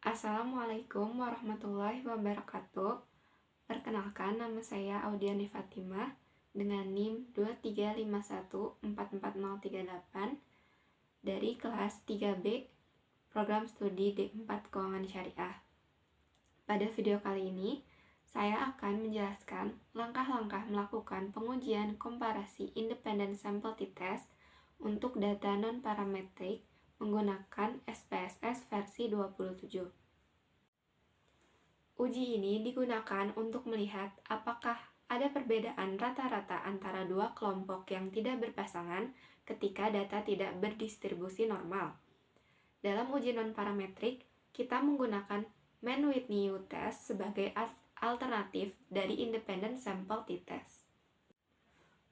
Assalamualaikum warahmatullahi wabarakatuh. Perkenalkan, nama saya Audiani Fatimah dengan NIM 235144038 dari kelas 3B Program Studi D4 Keuangan Syariah. Pada video kali ini, saya akan menjelaskan langkah-langkah melakukan pengujian komparasi independen sampel t-test untuk data non-parametrik menggunakan SPSS versi 27. Uji ini digunakan untuk melihat apakah ada perbedaan rata-rata antara dua kelompok yang tidak berpasangan ketika data tidak berdistribusi normal. Dalam uji non-parametrik, kita menggunakan Mann-Whitney test sebagai alternatif dari independent sample t-test.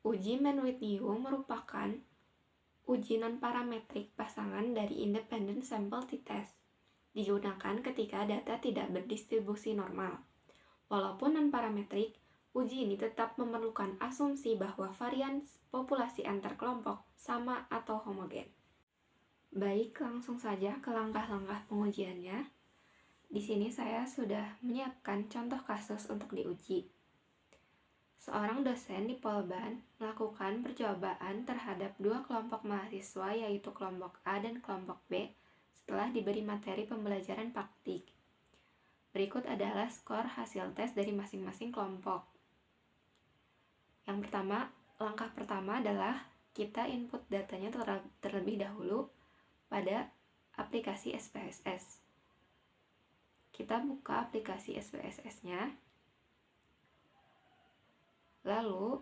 Uji Mann-Whitney merupakan uji non-parametrik pasangan dari independent sample t-test. Digunakan ketika data tidak berdistribusi normal. Walaupun non-parametrik, uji ini tetap memerlukan asumsi bahwa varian populasi antar kelompok sama atau homogen. Baik, langsung saja ke langkah-langkah pengujiannya. Di sini saya sudah menyiapkan contoh kasus untuk diuji. Seorang dosen di Polban melakukan percobaan terhadap dua kelompok mahasiswa, yaitu kelompok A dan kelompok B, setelah diberi materi pembelajaran praktik. Berikut adalah skor hasil tes dari masing-masing kelompok. Langkah pertama adalah kita input datanya terlebih dahulu pada aplikasi SPSS. Kita buka aplikasi SPSS-nya. Lalu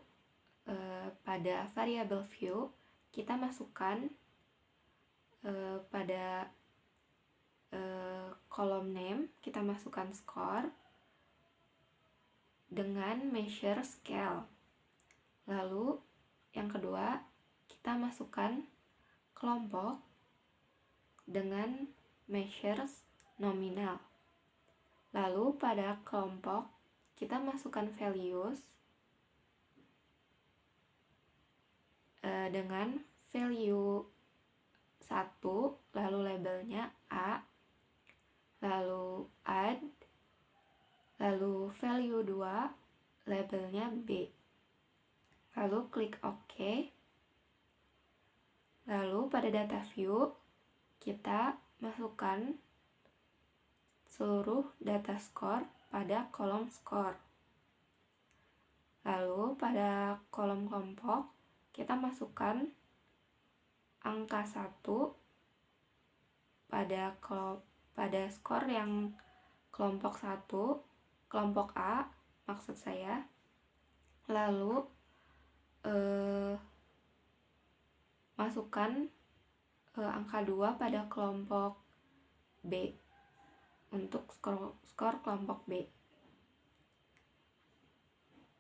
pada variable view kita masukkan pada kolom name kita masukkan score dengan measure scale. Lalu yang kedua kita masukkan kelompok dengan measures nominal. Lalu pada kelompok kita masukkan values dengan value 1, lalu labelnya A, lalu add, lalu value 2, labelnya B. Lalu klik OK. Lalu pada data view kita masukkan seluruh data score pada kolom score. Lalu pada kolom kelompok kita masukkan angka 1 pada skor yang kelompok 1, kelompok A maksud saya. Lalu masukkan angka 2 pada kelompok B untuk skor kelompok B.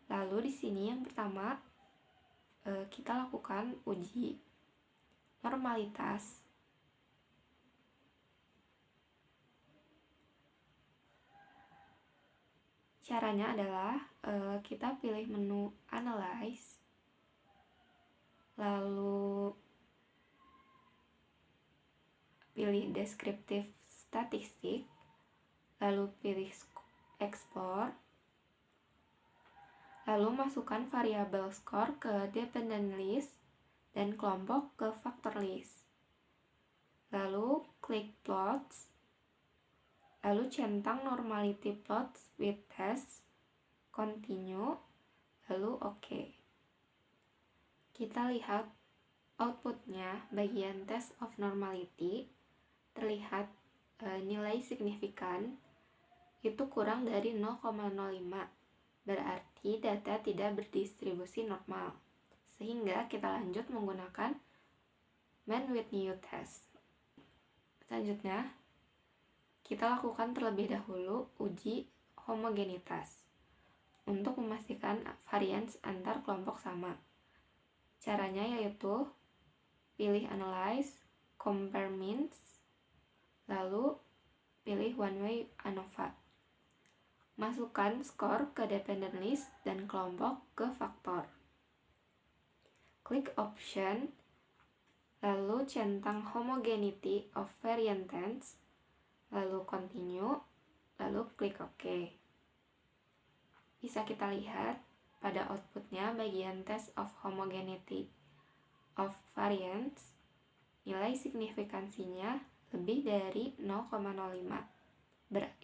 Lalu di sini yang pertama kita lakukan uji normalitas. Caranya adalah kita pilih menu Analyze, lalu pilih Descriptive Statistic, lalu pilih Explore, lalu masukkan variabel score ke Dependent List dan kelompok ke Factor List. Lalu klik Plots, lalu centang Normality Plots with Test, Continue, lalu OK. Kita lihat outputnya bagian Test of Normality, terlihat nilai signifikan itu kurang dari 0,05, berarti data tidak berdistribusi normal, sehingga kita lanjut menggunakan Mann-Whitney test. Selanjutnya kita lakukan terlebih dahulu uji homogenitas untuk memastikan varians antar kelompok sama. Caranya yaitu pilih Analyze, Compare Means, lalu pilih One Way ANOVA. Masukkan skor ke Dependent List dan kelompok ke Faktor. Klik Option, lalu centang Homogeneity of Variance, lalu continue, lalu klik OK. Bisa kita lihat pada outputnya bagian test of homogeneity of variance, nilai signifikansinya lebih dari 0,05,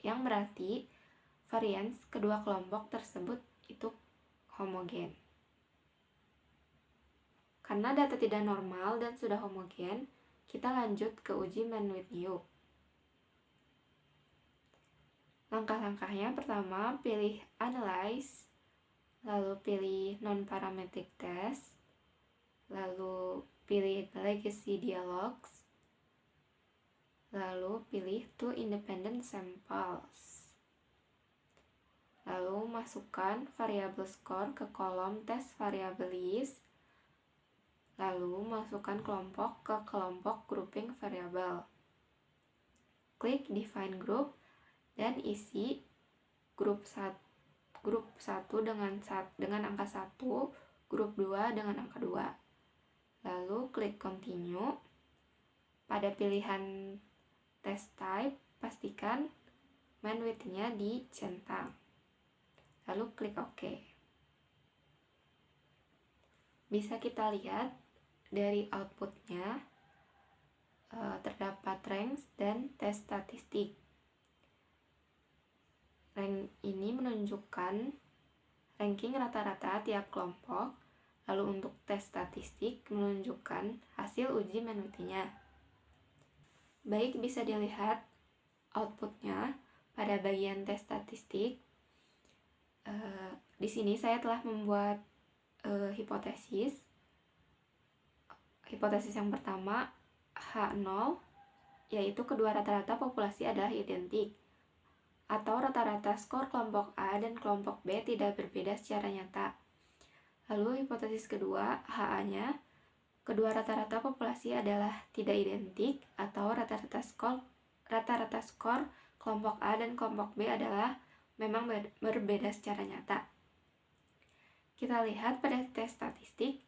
yang berarti variance kedua kelompok tersebut itu homogen. Karena data tidak normal dan sudah homogen, kita lanjut ke uji Man-Whitney. Langkah-langkahnya pertama, pilih Analyze, lalu pilih Non-Parametric Test, lalu pilih Legacy Dialogues, lalu pilih Two Independent Samples. Lalu masukkan variabel score ke kolom test variable list, lalu masukkan kelompok ke kelompok grouping variabel. Klik Define Group dan isi grup 1 dengan angka 1, grup 2 dengan angka 2. Lalu klik Continue. Pada pilihan test type, pastikan Man-Whitney-nya dicentang. Lalu klik OK. Bisa kita lihat dari outputnya terdapat ranks dan tes statistik. Rank ini menunjukkan ranking rata-rata tiap kelompok, lalu untuk tes statistik menunjukkan hasil uji Man-Whitney-nya. Baik, bisa dilihat outputnya pada bagian tes statistik. Di sini saya telah membuat hipotesis. Hipotesis yang pertama, H0, yaitu kedua rata-rata populasi adalah identik, atau rata-rata skor kelompok A dan kelompok B tidak berbeda secara nyata. Lalu hipotesis kedua, HA-nya, kedua rata-rata populasi adalah tidak identik, atau rata-rata skor kelompok A dan kelompok B adalah memang berbeda secara nyata. Kita lihat pada tes statistik,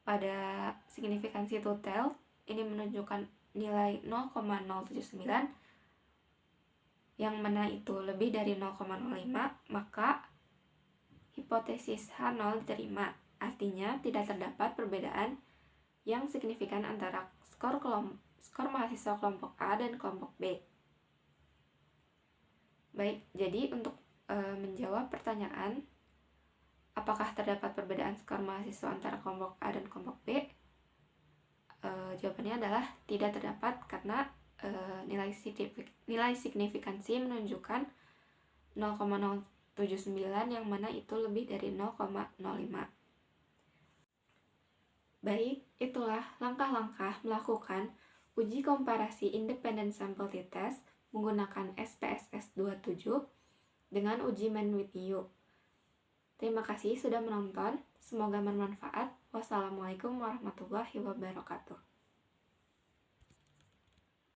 pada signifikansi total, ini menunjukkan nilai 0,079, yang mana itu lebih dari 0,05, maka hipotesis H0 diterima. Artinya tidak terdapat perbedaan yang signifikan antara skor mahasiswa kelompok A dan kelompok B. Baik, jadi untuk menjawab pertanyaan apakah terdapat perbedaan skor mahasiswa antara kelompok A dan kelompok B, jawabannya adalah tidak terdapat karena nilai signifikansi menunjukkan 0,079 yang mana itu lebih dari 0,05. Baik, itulah langkah-langkah melakukan uji komparasi Independent Sample T-Test menggunakan SPSS 27 dengan uji Man-Whitney. Terima kasih sudah menonton, semoga bermanfaat. Wassalamualaikum warahmatullahi wabarakatuh.